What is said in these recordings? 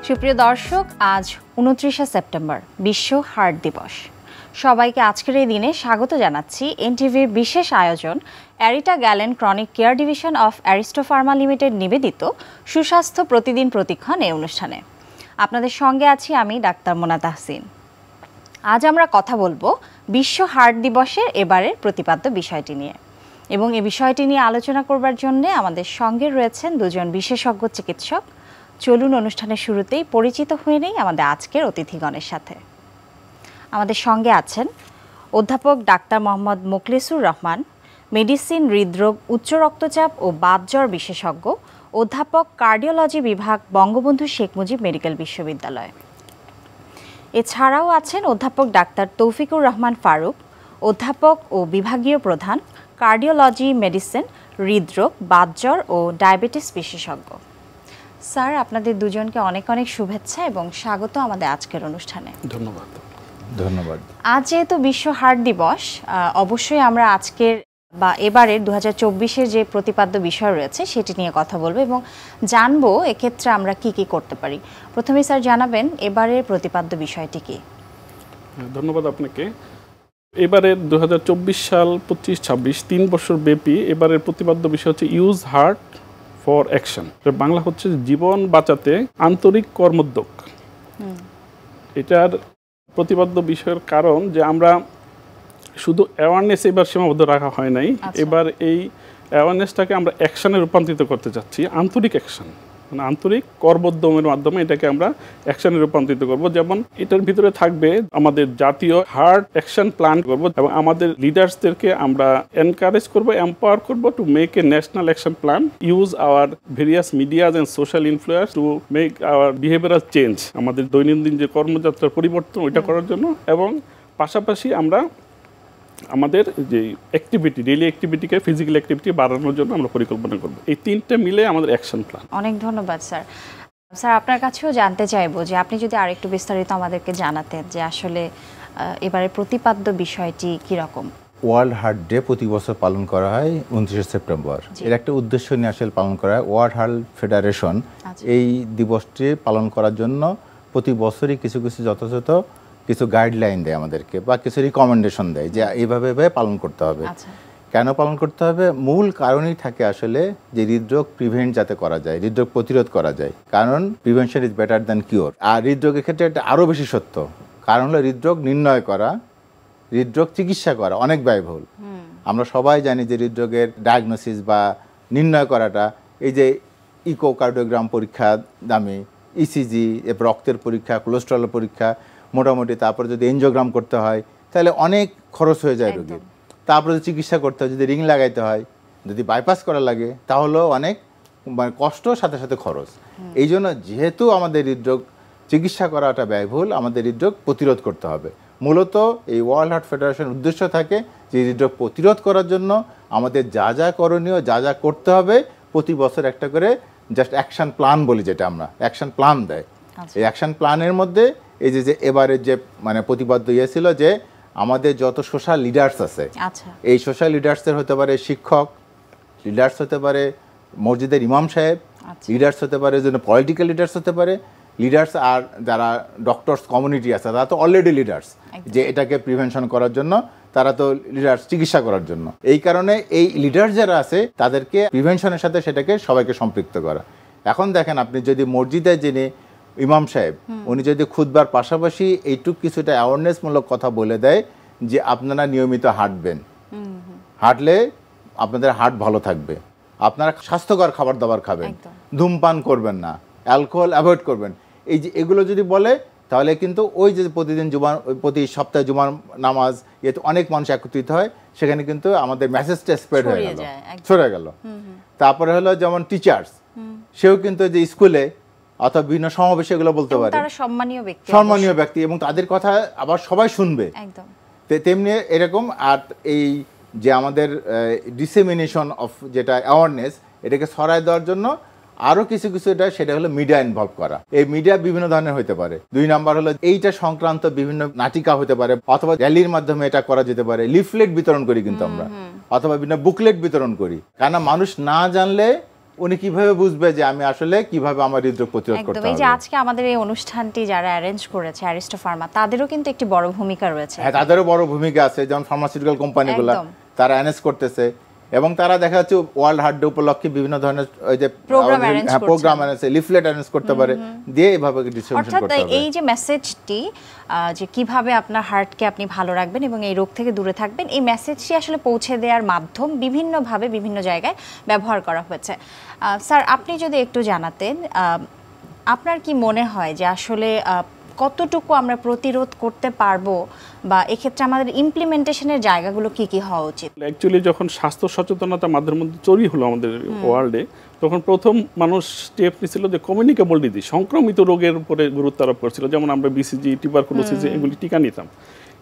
সুপ্রিয় দর্শক, আজ ২৯শে সেপ্টেম্বর বিশ্ব হার্ট দিবস। সবাইকে আজকের এই দিনে স্বাগত জানাচ্ছি এনটিভির বিশেষ আয়োজন অ্যারিটা গ্যালেন chronic care division of Aristo pharma limited নিবেদিত সুস্বাস্থ্য প্রতিদিন প্রতিক্ষণ এই অনুষ্ঠানে। আপনাদের সঙ্গে আছি আমি ডাক্তার মোনা তাহসিন। আজ আমরা কথা বলবো বিশ্ব হার্ট দিবসের এবারের প্রতিপাদ্য বিষয়টি নিয়ে, এবং এই বিষয়টি নিয়ে আলোচনা করবার জন্য আমাদের সঙ্গে রয়েছেন দুজন বিশেষজ্ঞ চিকিৎসক। চলুন অনুষ্ঠানের শুরুতেই পরিচিত হয়ে নেই আমাদের আজকের অতিথিগণের সাথে। আমাদের সঙ্গে আছেন অধ্যাপক ডাক্তার মোহাম্মদ মোখলেসুর রহমান, মেডিসিন, হৃদরোগ, উচ্চ রক্তচাপ ও বাতজ্বর বিশেষজ্ঞ, অধ্যাপক কার্ডিওলজি বিভাগ, বঙ্গবন্ধু শেখ মুজিব মেডিকেল বিশ্ববিদ্যালয়। এছাড়াও আছেন অধ্যাপক ডাক্তার তৌফিকুর রহমান ফারুক, অধ্যাপক ও বিভাগীয় প্রধান, কার্ডিওলজি, মেডিসিন, হৃদরোগ, বাতজ্বর ও ডায়াবেটিস বিশেষজ্ঞ। স্যার, আপনাদের দুজনকে অনেক অনেক শুভেচ্ছা এবং স্বাগত আমাদের আজকের অনুষ্ঠানে। ধন্যবাদ। আজ যেহেতু বিশ্ব হার্ট দিবস, অবশ্যই আমরা আজকের বা এবারের ২০২৪-এর যে প্রতিপাদ্য বিষয় রয়েছে সেটি নিয়ে কথা বলবো এবং জানবো এক্ষেত্রে আমরা কি কি করতে পারি। প্রথমে স্যার জানাবেন এবারের প্রতিপাদ্য বিষয়টি কি? ধন্যবাদ আপনাকে। এবারের ২০২৪ সাল ২৫-২৬ ৩ বছর ব্যাপী এবারের প্রতিপাদ্য বিষয় হচ্ছে use heart for action. Bangla হচ্ছে জীবন বাঁচাতে আন্তরিক কর্মোদ্যোগ। এটার প্রতিপাদ্য বিষয়ের কারণ যে আমরা শুধু অ্যাওয়ারনেস এবার সীমাবদ্ধ রাখা হয় নাই, এবার এই অ্যাওয়ারনেসটাকে আমরা অ্যাকশনে রূপান্তরিত করতে চাচ্ছি। আন্তরিক অ্যাকশন মানে আন্তরিক কর্মোদ্যমের মাধ্যমে এটাকে আমরা অ্যাকশনে রূপান্তরিত করব। যেমন এটার ভিতরে থাকবে আমাদের জাতীয় হার্ট অ্যাকশন প্ল্যান করব এবং আমাদের লিডার্সদেরকে আমরা এনকারেজ করব, এম্পাওয়ার করব to make a national action plan, use hour various medias and social influence to make our behavioural change, আমাদের দৈনন্দিন যে কর্মযাত্রার পরিবর্তন ওইটা করার জন্য। এবং পাশাপাশি আমরা আমাদের যে অ্যাক্টিভিটি, ডেইলি অ্যাক্টিভিটিকে, ফিজিক্যাল অ্যাক্টিভিটি বাড়ানোর জন্য আমরা পরিকল্পনা করব। এই তিনটে মিলে আমাদের অ্যাকশন প্ল্যান। অনেক ধন্যবাদ স্যার। স্যার, আপনার কাছেও জানতে চাইবো যে আপনি যদি আরেকটু বিস্তারিত আমাদেরকে জানাতেন যে আসলে এবারে প্রতিপাদ্য বিষয়টি কি রকম। ওয়ার্ল্ড হার্ট ডে প্রতি বছর পালন করা হয় ২৯শে সেপ্টেম্বর। এর একটা উদ্দেশ্য নিয়ে আসলে পালন করা হয়। ওয়ার্ল্ড হার্ট ফেডারেশন এই দিবসটি পালন করার জন্য প্রতি বছরই কিছু কিছু যথাযথ কিছু গাইডলাইন দেয় আমাদেরকে, বা কিছু রিকমেন্ডেশন দেয় যে এইভাবে পালন করতে হবে। কেন পালন করতে হবে? মূল কারণই থাকে আসলে যে হৃদরোগ প্রিভেন্ট যাতে করা যায়, হৃদরোগ প্রতিরোধ করা যায়। কারণ prevention is better than cure. আর হৃদরোগের ক্ষেত্রে এটা আরও বেশি সত্য। কারণ হলো হৃদরোগ নির্ণয় করা, হৃদরোগ চিকিৎসা করা অনেক ব্যয়বহুল। আমরা সবাই জানি যে হৃদরোগের ডায়াগনোসিস বা নির্ণয় করাটা, এই যে ইকোকার্ডিওগ্রাম পরীক্ষা দামি, ইসিজি, রক্তের পরীক্ষা, কোলেস্টেরল পরীক্ষা, মোটামুটি তারপরে যদি এনজিওগ্রাম করতে হয় তাহলে অনেক খরচ হয়ে যায় রোগীর। তারপরে যদি চিকিৎসা করতে হয়, যদি রিং লাগাইতে হয়, যদি বাইপাস করা লাগে, তাহলেও অনেক কষ্ট, সাথে সাথে খরচ। এই জন্য যেহেতু আমাদের হৃদরোগ চিকিৎসা করাটা ব্যয়বহুল, আমাদের হৃদরোগ প্রতিরোধ করতে হবে। মূলত এই ওয়ার্ল্ড হার্ট ফেডারেশনের উদ্দেশ্য থাকে যে হৃদরোগ প্রতিরোধ করার জন্য আমাদের যা যা করণীয়, যা যা করতে হবে, প্রতি বছর একটা করে জাস্ট অ্যাকশন প্ল্যান বলি, যেটা আমরা অ্যাকশন প্ল্যান দেয়। এই অ্যাকশন প্ল্যানের মধ্যে এই যে এবারের যে প্রতিপাদ্য ছিল যে আমাদের যত সোশ্যাল লিডার্স আছে, এই সোশ্যাল লিডার্সের হতে পারে শিক্ষক, লিডার্স হতে পারে মসজিদের ইমাম সাহেব, লিডার্স হতে পারে যেন পলিটিক্যাল লিডার্স হতে পারে, লিডার্স আর যারা ডক্টরস কমিউনিটি আছে তারা তো অলরেডি লিডার্স, যে এটাকে প্রিভেনশন করার জন্য তারা তো লিডার্স, চিকিৎসা করার জন্য। এই কারণে এই লিডার্স যারা আছে তাদেরকে প্রিভেনশনের সাথে সেটাকে সবাইকে সম্পৃক্ত করা। এখন দেখেন, আপনি যদি মসজিদে যিনি ইমাম সাহেব, উনি যদি খুতবার পাশাপাশি এইটুক কিছুটা অ্যাওয়ারনেসমূলক কথা বলে দেয় যে আপনারা নিয়মিত হাঁটবেন, হাঁটলে আপনাদের হার্ট ভালো থাকবে, আপনারা স্বাস্থ্যকর খাবার দাবার খাবেন, ধূমপান করবেন না, অ্যালকোহল অ্যাভয়েড করবেন, এই যে এগুলো যদি বলে, তাহলে কিন্তু ওই যে প্রতিদিন প্রতি সপ্তাহে জুমার নামাজ, এতে অনেক মানুষ একত্রিত হয়, সেখানে কিন্তু আমাদের মেসেজটা স্প্রেড হয়ে গেল, ছড়ে গেল। তারপরে হলো যেমন টিচার্স, সেও কিন্তু যে স্কুলে অথবা বিভিন্ন সমাবেশে এগুলো বলতে পারে, সম্মানীয় ব্যক্তি, এবং তাদের কথা আবার সবাই শুনবে। তেমনি এরকম। আর এই যে আমাদের ডিসেমিনেশন অফ যেটা অ্যাওয়ারনেস, এটাকে ছড়ায় দেওয়ার জন্য আরও কিছু কিছু সেটা হলো মিডিয়া ইনভলভ করা। এই মিডিয়া বিভিন্ন ধরনের হতে পারে। 2 নাম্বার হলো এইটা সংক্রান্ত বিভিন্ন নাটিকা হতে পারে, অথবা র্যালির মাধ্যমে এটা করা যেতে পারে। লিফলেট বিতরণ করি কিন্তু আমরা, অথবা বিভিন্ন বুকলেট বিতরণ করি। কেন মানুষ না জানলে উনি কিভাবে বুঝবে যে আমি আসলে কিভাবে আমার হৃদরোগ প্রতিরোধ করতে একদম। এই হবে? যে আজকে আমাদের এই অনুষ্ঠানটি যারা অ্যারেঞ্জ করেছে অ্যারিস্টো ফার্মা, তাদেরও কিন্তু একটি বড় ভূমিকা রয়েছে। হ্যাঁ, তাদেরও বড় ভূমিকা আছে, যেমন ফার্মাসিউটিক্যাল কোম্পানিগুলো একদম। তারা অ্যানেজ করতেছে এবং তারা দেখা যাচ্ছে ওয়ার্ল্ড হার্ট ডে উপলক্ষে বিভিন্ন ধরনের ওই যে প্রোগ্রাম অ্যারেঞ্জ করছে, প্রোগ্রাম অ্যারেঞ্জ, লিফলেট অ্যারেঞ্জ করতে পারে, দিয়ে এইভাবে ডিস্ট্রিবিউশন অর্থাৎ করতে হবে। এই যে মেসেজটি যে কিভাবে আপনার হার্টকে আপনি ভালো রাখবেন এবং এই রোগ থেকে দূরে থাকবেন, এই মেসেজটি আসলে পৌঁছে দেওয়ার মাধ্যম বিভিন্নভাবে বিভিন্ন জায়গায় ব্যবহার করা হয়েছে। স্যার, আপনি যদি একটু জানাতেন, আপনার কি মনে হয় যে আসলে কতটুকু আমরা প্রতিরোধ করতে পারবো, বা এক্ষেত্রে আমাদের ইমপ্লিমেন্টেশনের জায়গাগুলো কি কি হওয়া উচিত? অ্যাকচুয়ালি যখন স্বাস্থ্য সচেতনতা মাধ্যমের মধ্যে তৈরি হলো আমাদের ওয়ার্ল্ডে, তখন প্রথম মানুষ স্টেপ নিয়েছিল যে কমিউনিকেবল ডিজিজ, সংক্রমিত রোগের উপরে গুরুত্ব আরোপ করছিল, যেমন আমরা বিসিজি, টিউবারকুলোসিস এগুলি টিকা নিতাম।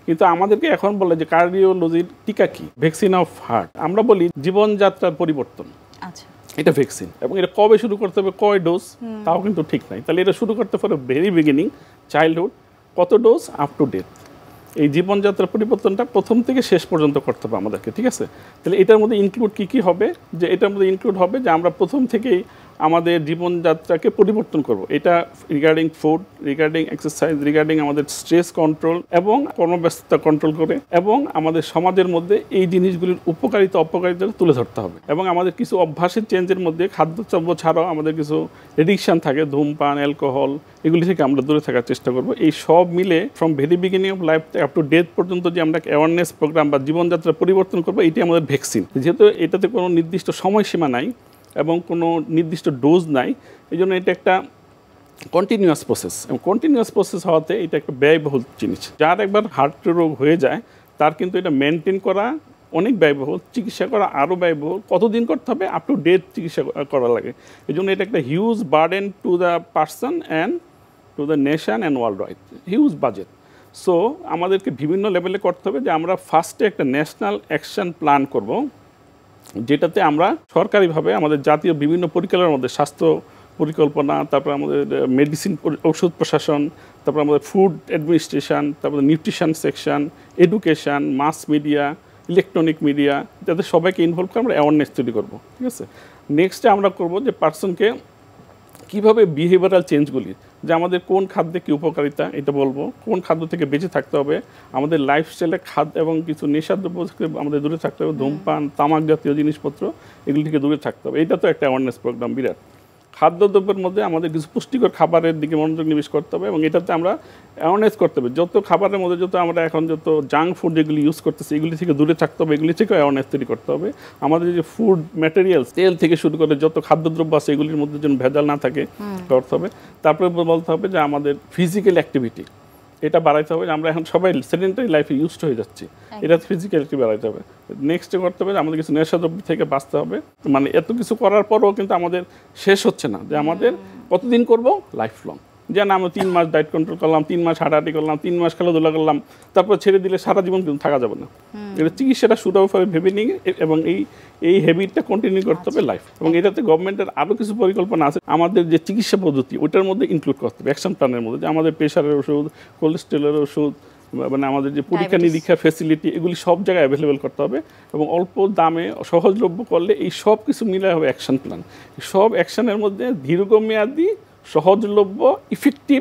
কিন্তু আমাদেরকে এখন বলে যে কার্ডিওলজির টিকা কি, ভ্যাকসিন অফ হার্ট। আমরা বলি জীবনযাত্রার পরিবর্তন, আচ্ছা, এটা ভ্যাকসিন। এবং এটা কবে শুরু করতে হবে, কয় ডোজ, তাও কিন্তু ঠিক নাই। তাহলে এটা শুরু করতে পারে ভেরি বিগিনিং, চাইল্ডহুড, কত ডোজ, আপ টু ডেথ। এই জীবনযাত্রার পরিবর্তনটা প্রথম থেকে শেষ পর্যন্ত করতে হবে আমাদেরকে, ঠিক আছে? তাহলে এটার মধ্যে ইনক্লুড কী কী হবে, যে এটার মধ্যে ইনক্লুড হবে যে আমরা প্রথম থেকেই আমাদের জীবনযাত্রাকে পরিবর্তন করব। এটা regarding food, regarding exercise, regarding আমাদের স্ট্রেস কন্ট্রোল এবং কর্মব্যস্ততা কন্ট্রোল করে, এবং আমাদের সমাজের মধ্যে এই জিনিসগুলির উপকারিতা অপকারিতা তুলে ধরতে হবে। এবং আমাদের কিছু অভ্যাসের চেঞ্জের মধ্যে খাদ্যদ্রব্য ছাড়াও আমাদের কিছু এডিকশান থাকে, ধূমপান, অ্যালকোহল, এগুলি থেকে আমরা দূরে থাকার চেষ্টা করব। এই সব মিলে from very beginning of life up to death পর্যন্ত যে আমরা অ্যাওয়ারনেস প্রোগ্রাম বা জীবনযাত্রা পরিবর্তন করবো, এটি আমাদের ভ্যাকসিন। যেহেতু এটাতে কোনো নির্দিষ্ট সময়সীমা নাই এবং কোনো নির্দিষ্ট ডোজ নাই, এই জন্য এটা একটা কন্টিনিউয়াস প্রসেস, এবং কন্টিনিউয়াস প্রসেস হওয়াতে এটা একটা ব্যয়বহুল জিনিস। যার একবার হার্ট রোগ হয়ে যায় তার কিন্তু এটা মেনটেন করা অনেক ব্যয়বহুল, চিকিৎসা করা আরও ব্যয়বহুল। কতদিন করতে হবে, আপ টু ডেট চিকিৎসা করা লাগে। এই জন্য এটা একটা huge burden to the person and to the nation and world wide, huge budget. So আমাদেরকে বিভিন্ন লেভেলে করতে হবে যে আমরা ফার্স্টে একটা ন্যাশনাল অ্যাকশন প্ল্যান করব, যেটাতে আমরা সরকারিভাবে আমাদের জাতীয় বিভিন্ন পরিকল্পনার মধ্যে স্বাস্থ্য পরিকল্পনা, তারপর আমাদের মেডিসিন ঔষধ প্রশাসন, তারপর আমাদের ফুড অ্যাডমিনিস্ট্রেশন, তারপরে nutrition section, education, mass media, electronic media, যাতে সবাইকে ইনভলভ করে আমরা অ্যাওয়ারনেস তৈরি করবো, ঠিক আছে? নেক্সটে আমরা করব যে পার্সনকে কীভাবে বিহেভিয়ারাল চেঞ্জগুলি, যে আমাদের কোন খাদ্যে কী উপকারিতা এটা বলবো, কোন খাদ্য থেকে বেঁচে থাকতে হবে, আমাদের লাইফস্টাইলে খাদ্য এবং কিছু নেশাদ্রব্য থেকে আমাদের দূরে থাকতে হবে, ধূমপান, তামাক জাতীয় জিনিসপত্র এগুলি থেকে দূরে থাকতে হবে। এটা তো একটা অ্যাওয়ারনেস প্রোগ্রাম বিরাট। খাদ্যদ্রব্যের মধ্যে আমাদের কিছু পুষ্টিকর খাবারের দিকে মনোযোগ নিবেশ করতে হবে, এবং এটাতে আমরা অ্যাওয়ারনেস করতে হবে। যত খাবারের মধ্যে যত আমরা এখন যত জাঙ্ক ফুড যেগুলি ইউজ করতেছি, এগুলি থেকে দূরে থাকতে হবে, এগুলি থেকেও অ্যাওয়ারনেস তৈরি করতে হবে। আমাদের যে ফুড ম্যাটেরিয়ালস, তেল থেকে শুরু করে যত খাদ্যদ্রব্য আছে এগুলির মধ্যে যেন ভেজাল না থাকে করতে হবে। তারপরে বলতে হবে যে আমাদের ফিজিক্যাল অ্যাক্টিভিটি এটা বাড়াইতে হবে। আমরা এখন সবাই সেডেন্টারি লাইফে ইউজড হয়ে যাচ্ছি, এটা ফিজিক্যালিটি বাড়াইতে হবে। নেক্সটে করতে হবে যে আমাদের কিছু নেশাদ্রব্য থেকে বাঁচতে হবে। মানে এত কিছু করার পরও কিন্তু আমাদের শেষ হচ্ছে না, যে আমাদের কতদিন করব, লাইফ লং। যেন আমরা 3 মাস ডায়েট কন্ট্রোল করলাম, 3 মাস হাঁটাহাঁটি করলাম, 3 মাস খেলাধুলা করলাম, তারপর ছেড়ে দিলে সারা জীবন কিন্তু থাকা যাবে না। এটা চিকিৎসাটা শুরু হবে ভেবে নিয়ে, এবং এই হ্যাবিটটা কন্টিনিউ করতে হবে লাইফ। এবং এটাতে গভর্নমেন্টের আরও কিছু পরিকল্পনা আছে আমাদের যে চিকিৎসা পদ্ধতি ওটার মধ্যে ইনক্লুড করতে হবে অ্যাকশন প্ল্যানের মধ্যে, যে আমাদের প্রেশারের ওষুধ, কোলেস্ট্রলের ওষুধ, মানে আমাদের যে পরীক্ষা নিরীক্ষা ফ্যাসিলিটি, এগুলি সব জায়গায় অ্যাভেলেবেল করতে হবে, এবং অল্প দামে সহজলভ্য করলে এই সব কিছু মিলে হবে অ্যাকশন প্ল্যান। সব অ্যাকশনের মধ্যে দীর্ঘমেয়াদী, সহজলভ্য, ইফেক্টিভ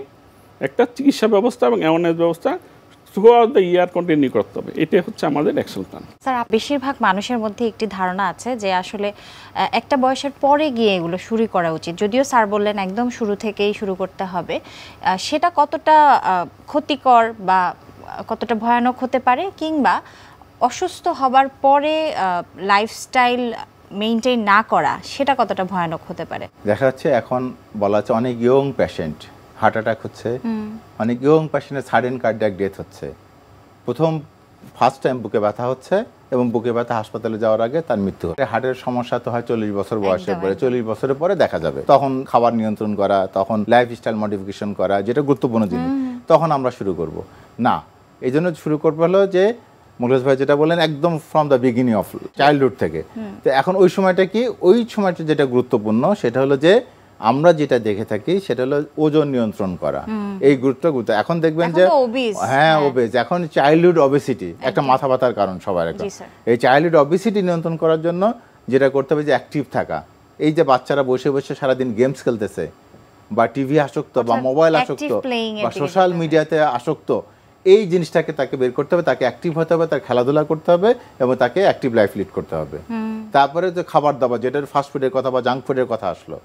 একটা চিকিৎসা ব্যবস্থা এবং অ্যাওয়ারনেস ব্যবস্থা থ্রুআউট দ্য ইয়ার কন্টিনিউ করতে হবে। এটাই হচ্ছে আমাদের অ্যাকশন প্ল্যান। স্যার, বেশিরভাগ মানুষের মধ্যে একটি ধারণা আছে যে আসলে একটা বয়সের পরে গিয়ে এগুলো শুরু করা উচিত, যদিও স্যার বললেন একদম শুরু থেকেই শুরু করতে হবে। সেটা কতটা ক্ষতিকর বা কতটা ভয়ানক হতে পারে, কিংবা অসুস্থ হবার পরে লাইফস্টাইল মেইনটেইন না করা সেটা কতটা ভয়ানক হতে পারে? দেখা যাচ্ছে এখন বলা হচ্ছে অনেক ইয়ং পেশেন্ট হার্ট অ্যাটাক হচ্ছে, অনেক ইয়ং পেশেন্টের সাডেন কার্ডিয়াক ডেথ হচ্ছে। ফার্স্ট টাইম বুকে ব্যথা হচ্ছে, এবং বুকে ব্যথা হাসপাতালে যাওয়ার আগে তার মৃত্যু হয়। হার্টের সমস্যা তো হয় 40 বছর বয়সের পরে, 40 বছরের পরে দেখা যাবে। তখন খাবার নিয়ন্ত্রণ করা, তখন লাইফস্টাইল মডিফিকেশন করা, যেটা গুরুত্বপূর্ণ জিনিস, তখন আমরা শুরু করব না। এই জন্য শুরু করবো হলো যে মুখলেস ভাই যেটা বললেন, একদম from the beginning of childhood থেকে। তো এখন ওই সময়টা কি, ওই সময়টা যেটা গুরুত্বপূর্ণ সেটা হলো যে আমরা যেটা দেখে থাকি সেটা হলো ওজন নিয়ন্ত্রণ করা। এই গুরুত্ব এখন দেখবেন যে হ্যাঁ ওবেজ, এখন চাইল্ডহুড অবেসিটি একটা মাথা ব্যথার কারণ সবার একটা। এই চাইল্ডহুড অবেসিটি নিয়ন্ত্রণ করার জন্য যেটা করতে হবে যে অ্যাক্টিভ থাকা, এই যে বাচ্চারা বসে বসে সারাদিন গেমস খেলতেছে বা টিভি আসক্ত বা মোবাইল আসক্ত বা সোশ্যাল মিডিয়াতে আসক্ত, এই জিনিসটাকে তাকে বের করতে হবে, তাকে অ্যাক্টিভ হতে হবে, তার খেলাধুলা করতে হবে এবং তাকে অ্যাক্টিভ লাইফ লিড করতে হবে। তারপরে যে খাবার দাবার, যেটা ফাস্টফুডের কথা বা জাঙ্ক ফুডের কথা আসলো,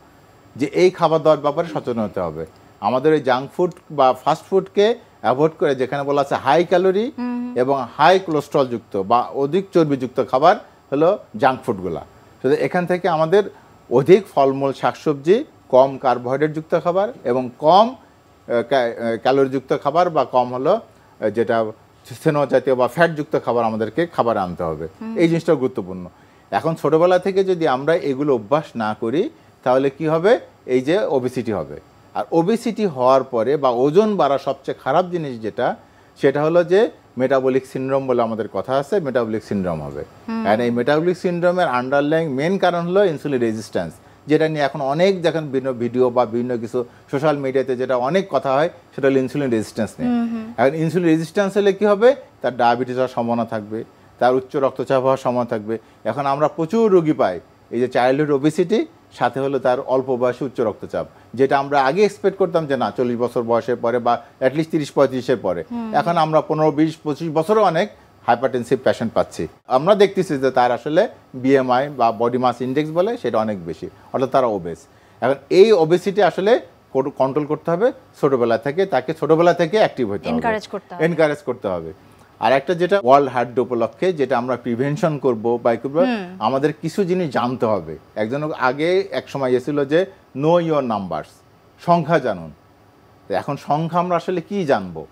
যে এই খাবার দাবার ব্যাপারে সচেতন হতে হবে। আমাদের এই জাঙ্ক ফুড বা ফাস্টফুডকে অ্যাভয়েড করে, যেখানে বলা আছে হাই ক্যালোরি এবং হাই কোলেস্ট্রল যুক্ত বা অধিক চর্বিযুক্ত খাবার হলো জাঙ্ক ফুডগুলা। তো এখান থেকে আমাদের অধিক ফলমূল, শাকসবজি, কম কার্বোহাইড্রেট যুক্ত খাবার এবং কম ক্যালোরিযুক্ত খাবার বা কম হলো যেটা স্নেহ জাতীয় বা ফ্যাটযুক্ত খাবার আমাদেরকে খাবারে আনতে হবে। এই জিনিসটা গুরুত্বপূর্ণ। এখন ছোটবেলা থেকে যদি আমরা এগুলো অভ্যাস না করি তাহলে কি হবে, এই যে ওবেসিটি হবে। আর ওবেসিটি হওয়ার পরে বা ওজন বাড়া সবচেয়ে খারাপ জিনিস যেটা, সেটা হলো যে মেটাবলিক সিনড্রোম বলে আমাদের কথা আছে, মেটাবলিক সিনড্রোম হবে। আর এই মেটাবলিক সিনড্রোমের আন্ডারলাইং মেন কারণ হলো ইনসুলিন রেজিস্ট্যান্স, যেটা নিয়ে এখন অনেক যখন বিভিন্ন ভিডিও বা বিভিন্ন কিছু সোশ্যাল মিডিয়াতে যেটা অনেক কথা হয়, সেটা হলো ইনসুলিন রেজিস্ট্যান্স নিয়ে। এখন ইনসুলিন রেজিস্ট্যান্স হলে কী হবে, তার ডায়াবেটিস হওয়ার সম্ভাবনা থাকবে, তার উচ্চ রক্তচাপ হওয়ার সম্ভাবনা থাকবে। এখন আমরা প্রচুর রোগী পাই এই যে চাইল্ডহুড ওবেসিটি, সাথে হলো তার অল্প বয়সে উচ্চ রক্তচাপ, যেটা আমরা আগে এক্সপেক্ট করতাম যে না 40 বছর বয়সের পরে বা অ্যাটলিস্ট 30-35-এর পরে। এখন আমরা 15-20-25 বছরও অনেক হাইপারটেনসিভ পেশেন্ট পাচ্ছি। আমরা দেখতেছি যে তার আসলে বিএমআই বা বডি মাস ইন্ডেক্স বলে সেটা অনেক বেশি, অর্থাৎ তারা ওবেস। এখন এই ওবেসিটি আসলে কন্ট্রোল করতে হবে ছোটবেলা থেকে, তাকে ছোটবেলা থেকে অ্যাক্টিভ হতে হবে, এনকারেজ করতে হবে। আর একটা যেটা ওয়ার্ল্ড হার্ট ডে উপলক্ষে যেটা আমরা প্রিভেনশন করব বা আমাদের কিছু জিনিস জানতে হবে। একজন আগে এক সময় এসেছিল যে নো ইয়োর নাম্বারস, সংখ্যা জানুন। এখন সংখ্যা আমরা আসলে কি জানবো?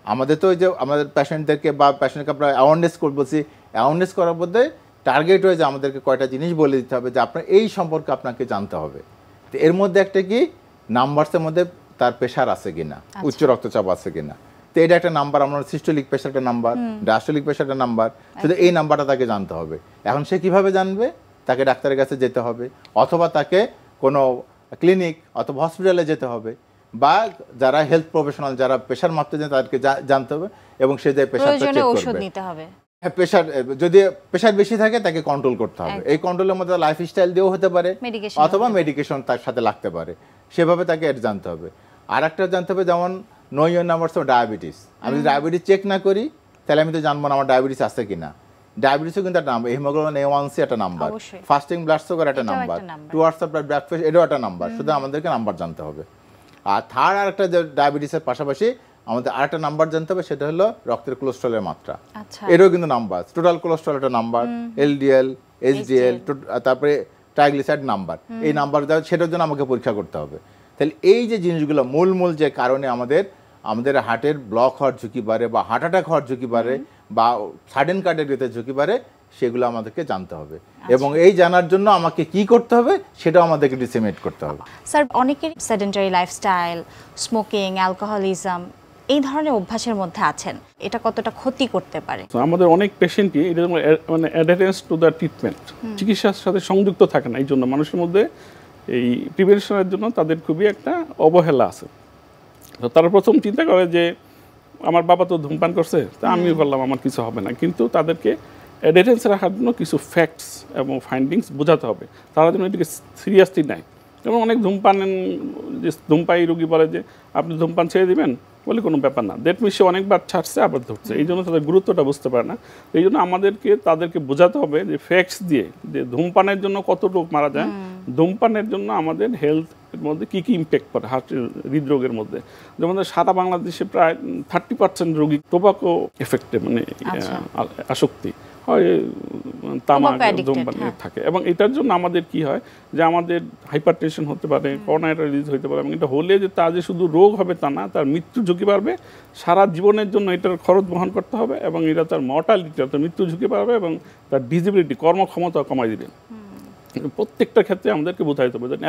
আমাদের তো ওই যে আমাদের পেশেন্টদেরকে বা পেশেন্টকে আমরা অ্যাওয়ারনেস করবছি, অ্যাওয়ারনেস করার মধ্যে টার্গেট হয়ে যে আমাদেরকে কয়টা জিনিস বলে দিতে হবে যে আপনার এই সম্পর্কে আপনাকে জানতে হবে। তো এর মধ্যে একটা কি, নাম্বারসের মধ্যে তার প্রেশার আছে কিনা, উচ্চ রক্তচাপ আছে কিনা। তো এটা একটা নাম্বার, আমরা সিস্টোলিক প্রেশার একটা নাম্বার, ডায়াস্টোলিক প্রেশার একটা নাম্বার, শুধু এই নাম্বারটা তাকে জানতে হবে। এখন সে কিভাবে জানবে? তাকে ডাক্তারের কাছে যেতে হবে, অথবা তাকে কোনো ক্লিনিক অথবা হসপিটালে যেতে হবে, বা যারা হেলথ প্রফেশনাল যারা প্রেশার মাপতে জানে তাদেরকে জানতে হবে এবং সে যে প্রেশারটা চেক করবে। হ্যাঁ, প্রেশার যদি প্রেশার বেশি থাকে তাকে কন্ট্রোল করতে হবে। এই কন্ট্রোলের মধ্যে লাইফস্টাইল দিয়েও হতে পারে অথবা মেডিকেশন তার সাথে লাগতে পারে, সেভাবে তাকে এটা জানতে হবে। আর একটা জানতে হবে যেমন know your numbers of diabetes. আমি যদি ডায়াবেটিস চেক না করি তাহলে আমি তো জানবো না আমার ডায়াবেটিস আছে কিনা। ডায়াবেটিসও কিন্তু একটা নাম্বার, হিমোগ্লোবিন A1C একটা নাম্বার, ফাস্টিং ব্লাড সুগার একটা number, 2 hours of blood pressure এটাও একটা নাম্বার। শুধু আমাদেরকে নাম্বার জানতে হবে। আর থার্ড আরেকটা যে ডায়াবেটিসের পাশাপাশি আমাদের আরেকটা নাম্বার জানতে হবে, সেটা হলো রক্তের কোলেস্ট্রলের মাত্রা। এটাও কিন্তু নাম্বার, টোটাল কোলেস্ট্রল একটা নাম্বার, LDL, HDL, তারপরে ট্রাইগ্লিসাইড নাম্বার। এই নাম্বার সেটার জন্য আমাকে পরীক্ষা করতে হবে। তাহলে এই যে জিনিসগুলো মূল যে কারণে আমাদের হার্টের ব্লক হওয়ার ঝুঁকি বাড়ে বা হার্ট অ্যাটাক হওয়ার ঝুঁকি বাড়ে বা সাডেন কার্ডিয়াক ডেথের ঝুঁকি বাড়ে, সেগুলো আমাদেরকে জানতে হবে। এবং এই জানার জন্য আমাকে কি করতে হবে সেটাও আমাদেরকে ডিসেমিনেট করতে হবে। স্যার, অনেকের সেডেন্টারি লাইফস্টাইল, স্মোকিং, অ্যালকোহলিজম এই ধরনের অভ্যাসের মধ্যে আছেন, এটা কতটা ক্ষতি করতে পারে? আমাদের অনেক পেশেন্টই এটা মানে অ্যাডারেন্স টু দ্য ট্রিটমেন্ট, চিকিৎসার সাথে সংযুক্ত থাকে না। এই জন্য মানুষের মধ্যে এই প্রিভেনশনের জন্য তাদের খুবই একটা অবহেলা আছে। তো তারা প্রথম চিন্তা করে যে আমার বাবা তো ধূমপান করছে, তা আমিও করলাম, আমার কিছু হবে না। কিন্তু তাদেরকে অ্যাডারেন্স রাখার জন্য কিছু ফ্যাক্টস এবং ফাইন্ডিংস বোঝাতে হবে, তারা যেন এটাকে সিরিয়াসলি নেয়। এবং অনেক ধূমপায়ী রোগী বলে যে আপনি ধূমপান ছেড়ে দিবেন, বলে কোনো ব্যাপার না, দ্যাট মিনস সে অনেকবার ছাড়ছে আবার ধরছে। এই জন্য তাদের গুরুত্বটা বুঝতে পারে না। এই জন্য আমাদেরকে তাদেরকে বোঝাতে হবে যে ফ্যাক্টস দিয়ে যে ধূমপানের জন্য কত রোগ মারা যায়, ধূমপানের জন্য আমাদের হেলথের মধ্যে কী কী ইম্প্যাক্ট পড়ে হার্টের হৃদরোগের মধ্যে। যেমন সারা বাংলাদেশে প্রায় 30% রোগী টোবাকো এফেক্টে মানে আসক্তি হয়, তামাক ধূমপান থাকে। এবং এটার জন্য আমাদের কি হয় যে আমাদের হাইপারটেনশন হতে পারে, করোনারি ডিজিজ হতে পারে। এবং এটা হলে যে তা যে শুধু রোগ হবে তা না, তার মৃত্যু ঝুঁকি বাড়বে, সারা জীবনের জন্য এটার খরচ বহন করতে হবে। এবং এটা তার মর্টালিটি অর্থাৎ মৃত্যু ঝুঁকি বাড়বে এবং তার ডিসেবিলিটি কর্মক্ষমতা কমাই দিবে। প্রত্যেকটা ক্ষেত্রে আমাদেরকে বোঝাইতে হবে। যেন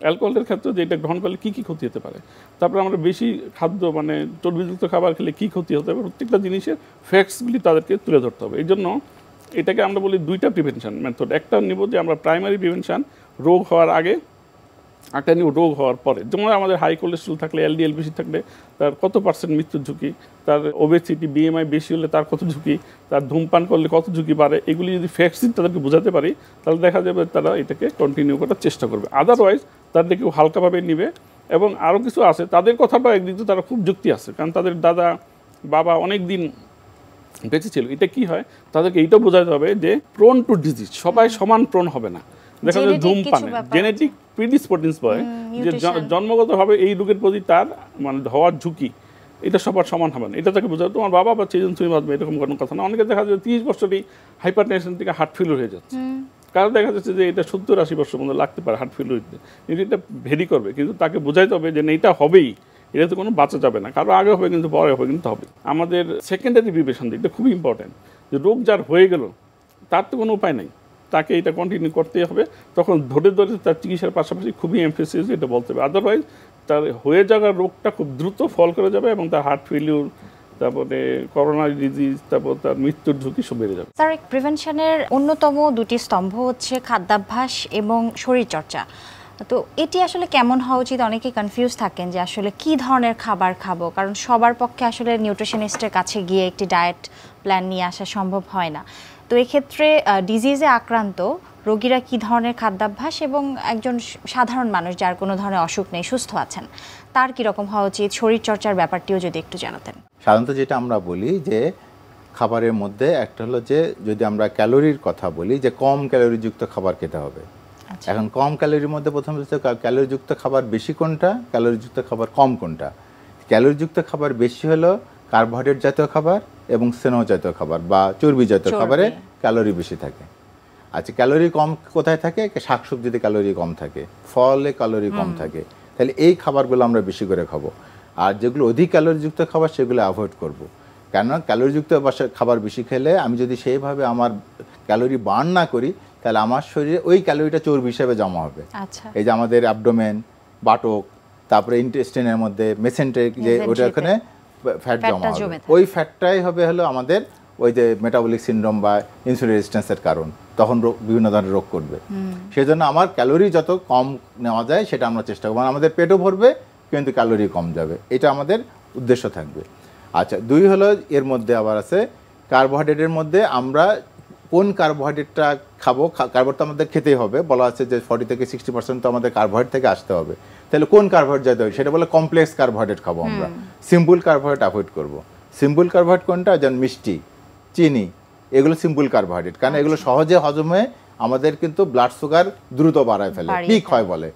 অ্যালকোহলের ক্ষেত্রে যে এটা গ্রহণ করলে কী কী ক্ষতি হতে পারে, তারপরে আমরা বেশি খাদ্য মানে চর্বিযুক্ত খাবার খেলে কী ক্ষতি হতে হবে, প্রত্যেকটা জিনিসের ফ্যাক্টসগুলি তাদেরকে তুলে ধরতে হবে। এই জন্য এটাকে আমরা বলি দুইটা প্রিভেনশন মেথড। একটা নিব যে আমরা প্রাইমারি প্রিভেনশন রোগ হওয়ার আগে, একটা রোগ হওয়ার পরে, যেমন আমাদের হাই কোলেস্ট্রল থাকলে, এলডিএল বেশি থাকলে তার কত পার্সেন্ট মৃত্যুর ঝুঁকি, তার ওবেসিটি বিএমআই বেশি হলে তার কত ঝুঁকি, তার ধূমপান করলে কত ঝুঁকি বাড়ে, এগুলি যদি ফ্যাক্টস তাদেরকে বোঝাতে পারি তাহলে দেখা যাবে তারা এটাকে কন্টিনিউ করার চেষ্টা করবে। আদারওয়াইজ তাদের কেউ হালকাভাবে নিবে। এবং আরও কিছু আছে, তাদের কথাটা একদিক দিয়ে তারা খুব যুক্তি আছে, কারণ তাদের দাদা বাবা অনেক দিন বেঁচে ছিল। এটা কি হয়, তাদেরকে এইটাও বোঝাতে হবে যে প্রোন টু ডিজিজ, সবাই সমান প্রোন হবে না। দেখা যায় ধূমপানে জেনেটিক প্রিডিসপোজেন্স বলে যে জন্মগতভাবে এই রোগের প্রতি তার মানে হওয়ার ঝুঁকি, এটা সবার সমান হবে না। এটা তাকে বোঝাবে তোমার বাবা বা সেজন তুমি বাঁচবে এরকম কোনো কথা না। অনেকে দেখা যায় 30 বছরই হাইপার টেনশন থেকে হার্ট ফেলিওর হয়ে যাচ্ছে, কারণ দেখা যাচ্ছে যে এটা 70-80 বছর পর্যন্ত লাগতে পারে হার্ট ফেলিওর হতে, কিন্তু এটা ভেরি করবে। কিন্তু তাকে বোঝাইতে হবে যে না, এটা হবেই, এটা তো কোনো বাঁচা যাবে না, কারো আগে হবে কিন্তু পরে হবে, কিন্তু হবে। আমাদের সেকেন্ডারি প্রিপারেশন, এটা খুবই ইম্পর্টেন্ট, যে রোগ যার হয়ে গেল তার তো কোনো উপায় নেই, তাকে এটা কন্টিনিউ করতেই হবে। তখন ধরে ধরে তার চিকিৎসার পাশাপাশি খুবই এমফেসিস এটা বলতে হবে, আদারওয়াইজ তার হয়ে যাওয়ার রোগটা খুব দ্রুত ফল করে যাবে এবং তার হার্ট ফেলিওর, তারপরে করোনারি ডিজিজ, তারপর তার মৃত্যুর ঝুঁকি সব বেড়ে যাবে। স্যার, প্রিভেনশনের অন্যতম দুটি স্তম্ভ হচ্ছে খাদ্যাভ্যাস এবং শরীরচর্চা। তো এটি আসলে কেমন হওয়া উচিত? অনেকে কনফিউজ থাকেন যে আসলে কি ধরনের খাবার খাবো, কারণ সবার পক্ষে আসলে নিউট্রিশনিস্টের কাছে গিয়ে একটি ডায়েট প্ল্যান নিয়ে আসা সম্ভব হয় না। তো এক্ষেত্রে ডিজিজে আক্রান্ত রোগীরা কি ধরনের খাদ্যাভ্যাস এবং একজন সাধারণ মানুষ যার কোনো ধরনের অসুখ নেই, সুস্থ আছেন, তার কীরকম হওয়া উচিত, শরীরচর্চার ব্যাপারটিও যদি একটু জানাতেন। সাধারণত যেটা আমরা বলি যে খাবারের মধ্যে একটা হলো যে যদি আমরা ক্যালোরির কথা বলি যে কম ক্যালোরিযুক্ত খাবার খেতে হবে। এখন কম ক্যালোরির মধ্যে প্রথম হচ্ছে ক্যালোরিযুক্ত খাবার বেশি কোনটা, ক্যালোরিযুক্ত খাবার কম কোনটা। ক্যালোরিযুক্ত খাবার বেশি হলো কার্বোহাইড্রেট জাতীয় খাবার এবং স্নেহ জাতীয় খাবার বা চর্বি জাতীয় খাবারে ক্যালোরি বেশি থাকে। আচ্ছা, ক্যালোরি কম কোথায় থাকে? শাকসবজিতে ক্যালোরি কম থাকে, ফলে ক্যালোরি কম থাকে। তাহলে এই খাবারগুলো আমরা বেশি করে খাবো। আর যেগুলো অধিক ক্যালোরিযুক্ত খাবার সেগুলো অ্যাভয়েড করব। কেননা ক্যালোরিযুক্ত খাবার বেশি খেলে আমি যদি সেইভাবে আমার ক্যালোরি বার্ন না করি তাহলে আমার শরীরে ওই ক্যালোরিটা চর্বি হিসেবে জমা হবে। এই যে আমাদের অ্যাবডোমেন, বাটক, তারপরে ইন্টেস্টিনের মধ্যে মেসেন্টেরিক যে ওটা ওখানে ফ্যাট জমা হবে, ওই ফ্যাটটাই হবে হলো আমাদের ওই যে মেটাবলিক সিনড্রোম বা ইনসুলিন রেজিস্ট্যান্সের কারণ, তখন বিভিন্ন ধরনের রোগ করবে। সেই জন্য আমার ক্যালোরি যত কম নেওয়া যায় সেটা আমরা চেষ্টা করবো, আমাদের পেটও ভরবে কিন্তু ক্যালোরি কম যাবে, এটা আমাদের উদ্দেশ্য থাকবে। আচ্ছা, দুই হলো এর মধ্যে আবার আছে কার্বোহাইড্রেটের মধ্যে আমরা কোন কার্বোহাইড্রেটটা খাবো। কার্বোহাইড্রেট তো আমাদের খেতেই হবে, বলা আছে যে 40 থেকে 60% তো আমাদের কার্বোহাইড্রেট থেকে আসতে হবে। তাহলে কোন কার্বোহাইড্রেট যেতে হবে সেটা বলে কমপ্লেক্স কার্বোহাইড্রেট খাবো আমরা, সিম্পল কার্বোহাইড্রেট অ্যাভয়েড করব। সিম্পল কার্বোহাইড্রেট কোনটা? যেমন মিষ্টি, চিনি, এগুলো সিম্পল কার্বোহাইড্রেট, কারণ এগুলো সহজে হজম হয়ে আমাদের কিন্তু ব্লাড সুগার দ্রুত বাড়ায় ফেলে, পিক হয় বলে,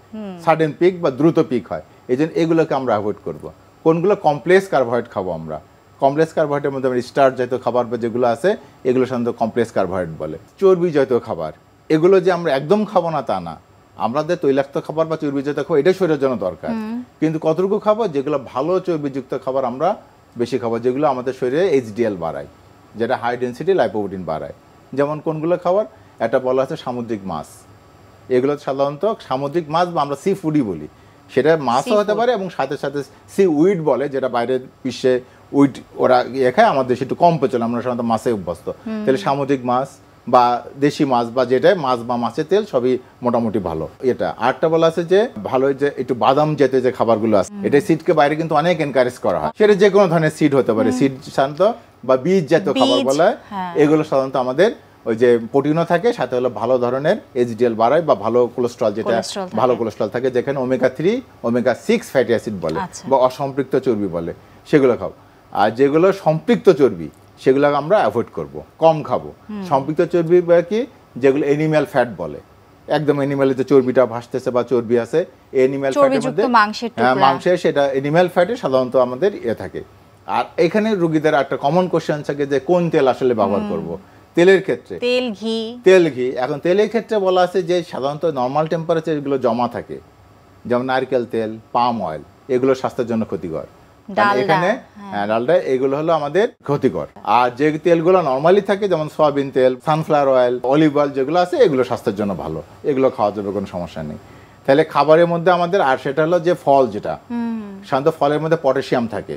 সাডেন পিক বা দ্রুত পিক হয়, এই জন্য এগুলোকে আমরা অ্যাভয়েড করব। কোনগুলো? কমপ্লেক্স কার্বোহাইড্রেট খাবো আমরা। কমপ্লেক্স কার্বোহাইড্রেটের মধ্যে আমরা স্টার্চ জাতীয় খাবার বা যেগুলো আছে এগুলো সাধারণত কমপ্লেক্স কার্বোহাইড্রেট বলে। চর্বি জাতীয় খাবার, এগুলো যে আমরা একদম খাবো না তা না, আমাদের তৈলাক্ত খাবার বা চর্বি জাতীয় খাবার এটা শরীরের জন্য দরকার, কিন্তু কতটুকু খাবো? যেগুলো ভালো চর্বিযুক্ত খাবার আমরা বেশি খাবো, যেগুলো আমাদের শরীরে এইচডিএল বাড়ায়, যেটা হাই ডেন্সিটি লাইপোপ্রোটিন বাড়ায়। যেমন কোনগুলো খাবার? একটা বলা আছে সামুদ্রিক মাছ, এগুলো সাধারণত সামুদ্রিক মাছ বা আমরা সি ফুডই বলি, সেটা মাছও হতে পারে এবং সাথে সাথে সি উইড বলে, যেটা বাইরের বিশ্বে উইড ওরা খায়, আমাদের দেশে একটু কম প্রচলন, আমরা সাধারণত মাছে অভ্যস্ত। তাহলে সামুদ্রিক মাছ বা দেশি মাছ বা যেটাই মাছ বা মাছের তেল সবই মোটামুটি ভালো। এটা আরেকটা বলা আছে যে ভালো যে একটু বাদাম জাতীয় যে খাবারগুলো আছে, এটা সিডকে বাইরে কিন্তু অনেক এনকারেজ করা হয়, সেটা যে কোনো ধরনের সিড হতে পারে, সিড সাধারণত বা বীজ জাতীয় খাবার বলা হয়। এগুলো সাধারণত আমাদের ওই যে প্রোটিনও থাকে, সাথে হলো ভালো ধরনের এইচডিএল বাড়ায় বা ভালো কোলেস্ট্রল, যেটা ভালো কোলেস্ট্রল থাকে, যেখানে ওমেগা 3 ওমেগা 6 ফ্যাটি অ্যাসিড বলে বা অসম্পৃক্ত চর্বি বলে, সেগুলো খাবো। আর যেগুলো সম্পৃক্ত চর্বি সেগুলো আমরা অ্যাভয়েড করব, কম খাবো। সম্পৃক্ত চর্বি বা কি, যেগুলো এনিম্যাল ফ্যাট বলে, একদম এনিম্যালের যে চর্বিটা ভাসতেছে বা চর্বি আছে এনিম্যাল ফ্যাটের মধ্যে, মাংসের, সেটা এনিম্যাল ফ্যাটে সাধারণত আমাদের থাকে। আর এখানে রোগীদের একটা কমন কোশ্চেন থাকে যে কোন তেল আসলে ব্যবহার করব। তেলের ক্ষেত্রে তেল ঘি, এখন তেলের ক্ষেত্রে বলা আছে যে সাধারণত নর্মাল টেম্পারেচার এগুলো জমা থাকে, যেমন নারকেল তেল, পাম অয়েল, এগুলো স্বাস্থ্যের জন্য ক্ষতিকর। এখানে ডালডা, এগুলো হলো আমাদের ক্ষতিকর। আর যে তেলগুলো নর্মালি থাকে যেমন সয়াবিন তেল, সানফ্লাওয়ার অয়েল, অলিভ অয়েল যেগুলো আছে এগুলো স্বাস্থ্যের জন্য ভালো, এগুলো খাওয়া যাবে, কোনো সমস্যা নেই। তাহলে খাবারের মধ্যে আমাদের, আর সেটা হলো যে ফল, যেটা সাধারণত ফলের মধ্যে পটাশিয়াম থাকে।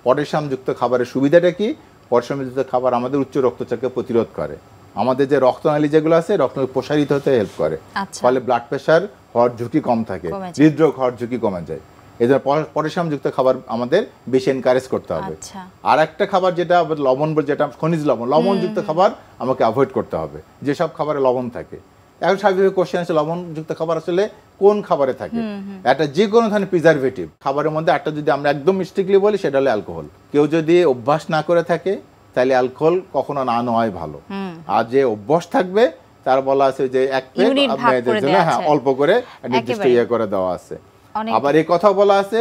পটাশিয়াম যুক্ত খাবারের সুবিধাটা কি? পটাশিয়াম যুক্ত খাবার আমাদের উচ্চ রক্তচাপকে প্রতিরোধ করে, আমাদের যে রক্তনালী যেগুলো আছে রক্ত প্রসারিত হতে হেল্প করে, ফলে ব্লাড প্রেশার হওয়ার ঝুঁকি কম থাকে, হৃদরোগ হওয়ার ঝুঁকি কমে যায়। এই জন্য পটাশিয়ামযুক্ত খাবার আমাদের বেশি এনকারেজ করতে হবে। আর একটা খাবার যেটা লবণ, যেটা খনিজ লবণ, লবণযুক্ত খাবার আমাকে অ্যাভয়েড করতে হবে, যেসব খাবারে লবণ থাকে। এখন স্বাভাবিক কোশ্চেন আছে, লবণযুক্ত খাবার আসলে কোন খাবারে থাকে? একটা যে কোনো ধরনের প্রিজারভেটিভ খাবারের মধ্যে একটা যদি আমরা একদম স্ট্রিক্টলি বলি, সেটা হলো অ্যালকোহল। কেউ যদি অভ্যাস না করে থাকে তাহলে অ্যালকোহল কখনো না নেওয়াই ভালো। আর যে অভ্যাস থাকবে তার বলা আছে যে এক প্লেট মেয়েদের জন্য অল্প করে নির্দিষ্ট ইয়ে করে দেওয়া আছে। আবার এই কথা বলা আছে,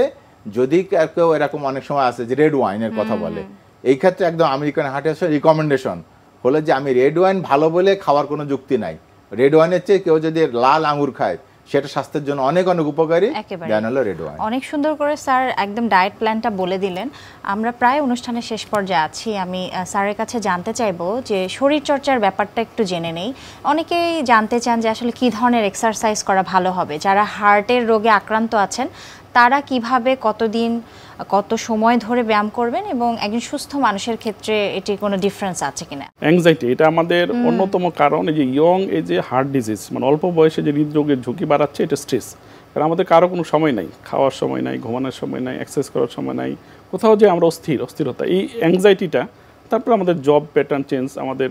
যদি কেউ এরকম অনেক সময় আছে যে রেড ওয়াইনের কথা বলে, এই ক্ষেত্রে একদম আমেরিকান হার্ট অ্যাসোসিয়েশন রিকমেন্ডেশন হলো যে আমি রেড ওয়াইন ভালো বলে খাওয়ার কোনো যুক্তি নাই। রেড ওয়াইনের চেয়ে কেউ যদি লাল আঙ্গুর খায় সেটা স্বাস্থ্যের জন্য অনেক অনেক উপকারী। রেড ওয়াইন অনেক সুন্দর করে স্যার একদম ডায়েট প্ল্যানটা বলে দিলেন। আমরা প্রায় অনুষ্ঠানের শেষ পর্যায়ে আছি। আমি স্যারের কাছে জানতে চাইবো যে শরীরচর্চার ব্যাপারটা একটু জেনে নেই। অনেকেই জানতে চান যে আসলে কী ধরনের এক্সারসাইজ করা ভালো হবে। যারা হার্টের রোগে আক্রান্ত আছেন তারা কিভাবে, কতদিন, কত সময় ধরে ব্যায়াম করবেন, এবং একজন সুস্থ মানুষের ক্ষেত্রে এটি কোনো ডিফারেন্স আছে কিনা? অ্যাংজাইটি এটা আমাদের অন্যতম কারণ। এই যে ইয়ং এজে হার্ট ডিজিজ, মানে অল্প বয়সে যে হৃদরোগের ঝুঁকি বাড়াচ্ছে, এটা স্ট্রেস। কারণ আমাদের কারো কোনো সময় নাই, খাওয়ার সময় নাই, ঘুমানোর সময় নাই, এক্সারসাইজ করার সময় নাই, কোথাও যে আমরা অস্থিরতা, এই অ্যাংজাইটিটা, তারপর আমাদের জব প্যাটার্ন চেঞ্জ, আমাদের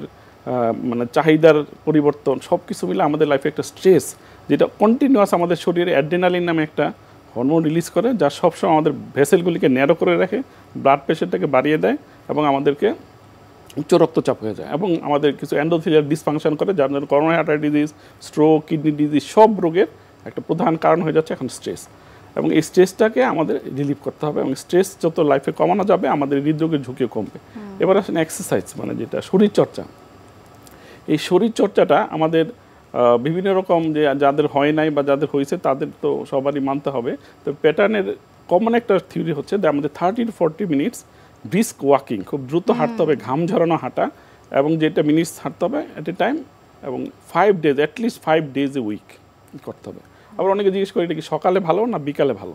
মানে চাহিদার পরিবর্তন, সব কিছু মিলে আমাদের লাইফে একটা স্ট্রেস, যেটা কন্টিনিউয়াস আমাদের শরীরে অ্যাড্রেনালিন নামে একটা হরমোন রিলিজ করে, যা সবসময় আমাদের ভেসেলগুলিকে ন্যারো করে রাখে, ব্লাড প্রেশারটাকে বাড়িয়ে দেয় এবং আমাদেরকে উচ্চ রক্তচাপ হয়ে যায়, এবং আমাদের কিছু এন্ডোথেলিয়াল ডিসফাংশন করে, যার জন্য coronary artery disease, stroke, kidney disease, সব রোগের একটা প্রধান কারণ হয়ে যাচ্ছে এখন স্ট্রেস। এবং এই স্ট্রেসটাকে আমাদের রিলিভ করতে হবে, এবং স্ট্রেস যত লাইফে কমানো যাবে আমাদের হৃদরোগের ঝুঁকিও কমবে। এবার আসেন এক্সারসাইজ, মানে যেটা শরীরচর্চা। এই শরীরচর্চাটা আমাদের বিভিন্ন রকম, যে যাদের হয় নাই বা যাদের হয়েছে তাদের তো সবারই মানতে হবে। তো প্যাটার্নের কমন একটা থিওরি হচ্ছে যে আমাদের 30 to 40 মিনিটস ব্রিস্ক ওয়াকিং, খুব দ্রুত হাঁটতে হবে, ঘাম ঝরানো হাঁটা, এবং যেটা মিনিটস হাঁটতে হবে অ্যাট এ টাইম, এবং 5 days, at least 5 days a week করতে হবে। আবার অনেকে জিজ্ঞেস করি এটা কি সকালে ভালো না বিকালে ভালো?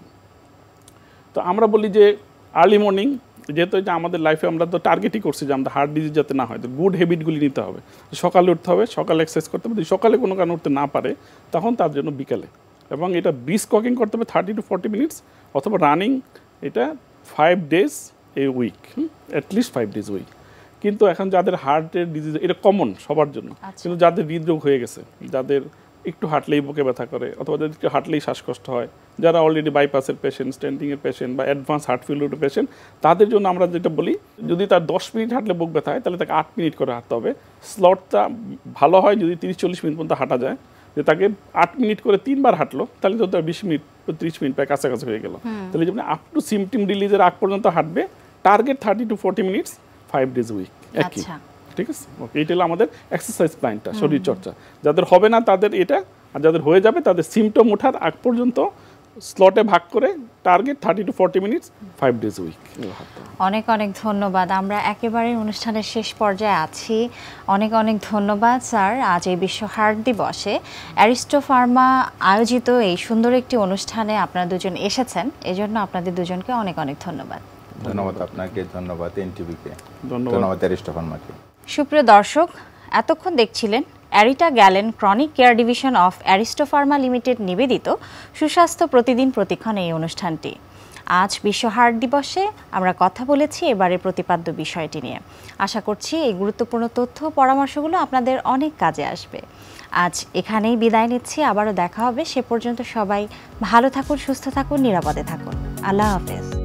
তো আমরা বলি যে আর্লি মর্নিং, যেহেতু যে আমাদের লাইফে আমরা তো টার্গেটই করছি যে আমাদের হার্ট ডিজিজ যাতে না হয়, তো গুড হ্যাবিটগুলি নিতে হবে। সকালে উঠতে হবে, সকালে এক্সারসাইজ করতে হবে, যদি সকালে কোনো কারণে উঠতে না পারে তখন তার জন্য বিকালে, এবং এটা ব্রিস্ক ওয়াকিং করতে হবে 30 to 40 মিনিটস, অথবা রানিং, এটা 5 days a week, at least 5 days week. কিন্তু এখন যাদের হার্টের ডিজিজ, এটা কমন সবার জন্য, কিন্তু যাদের হৃদরোগ হয়ে গেছে, যাদের একটু হাঁটলেই বুকে ব্যথা করে, অথবা যাদের একটু হাঁটলেই শ্বাসকষ্ট হয়, যারা অলরেডি বাইপাসের পেশেন্ট, স্ট্যান্ডিংয়ের পেশেন্ট বা অ্যাডভান্স হার্ট ফেলিউরের পেশেন্ট, তাদের জন্য আমরা যেটা বলি, যদি তার 10 মিনিট হাঁটলে বুক ব্যথা হয় তাহলে তাকে 8 মিনিট করে হাঁটতে হবে। স্লটটা ভালো হয় যদি 30-40 মিনিট পর্যন্ত হাঁটা যায়, যে তাকে 8 মিনিট করে 3 বার হাঁটলো, তাহলে তো তার 20 মিনিট 30 মিনিট প্রায় কাছাকাছি হয়ে গেল। তাহলে যেমন আপ টু সিমটম রিলিজের আগ পর্যন্ত হাঁটবে, target 30 to 40 minutes, 5 days week, একই। ঠিক আছে, ওকে, এইটা হলো আমাদের এক্সারসাইজ প্ল্যানটা, শরীরচর্চা। যাদের হবে না তাদের এটা, আর যাদের হয়ে যাবে তাদের সিমটম ওঠার আগ পর্যন্ত স্লটে ভাগ করে target 30 to 40 minutes, 5 days week. অনেক অনেক ধন্যবাদ। আমরা একেবারে অনুষ্ঠানের শেষ পর্যায়ে আছি। অনেক অনেক ধন্যবাদ স্যার, আজ এই বিশ্ব হার্ট দিবসে অ্যারিস্টো ফার্মা আয়োজিত এই সুন্দর একটি অনুষ্ঠানে আপনারা দুজন এসেছেন, এজন্য আপনাদের দুজনকে অনেক অনেক ধন্যবাদ। ধন্যবাদ আপনাকে, ধন্যবাদ এনটিভিকে, ধন্যবাদ অ্যারিস্টো ফার্মাকে। সুপ্রিয় দর্শক, এতক্ষণ দেখছিলেন অ্যারিটা গ্যালেন chronic care division of Aristo pharma limited নিবেদিত সুস্বাস্থ্য প্রতিদিন প্রতিক্ষণ এই অনুষ্ঠানটি। আজ বিশ্ব হার্ট দিবসে আমরা কথা বলেছি এবারে প্রতিপাদ্য বিষয়টি নিয়ে। আশা করছি এই গুরুত্বপূর্ণ তথ্য পরামর্শগুলো আপনাদের অনেক কাজে আসবে। আজ এখানেই বিদায় নিচ্ছি, আবারও দেখা হবে। সে পর্যন্ত সবাই ভালো থাকুন, সুস্থ থাকুন, নিরাপদে থাকুন। আল্লাহ হাফেজ।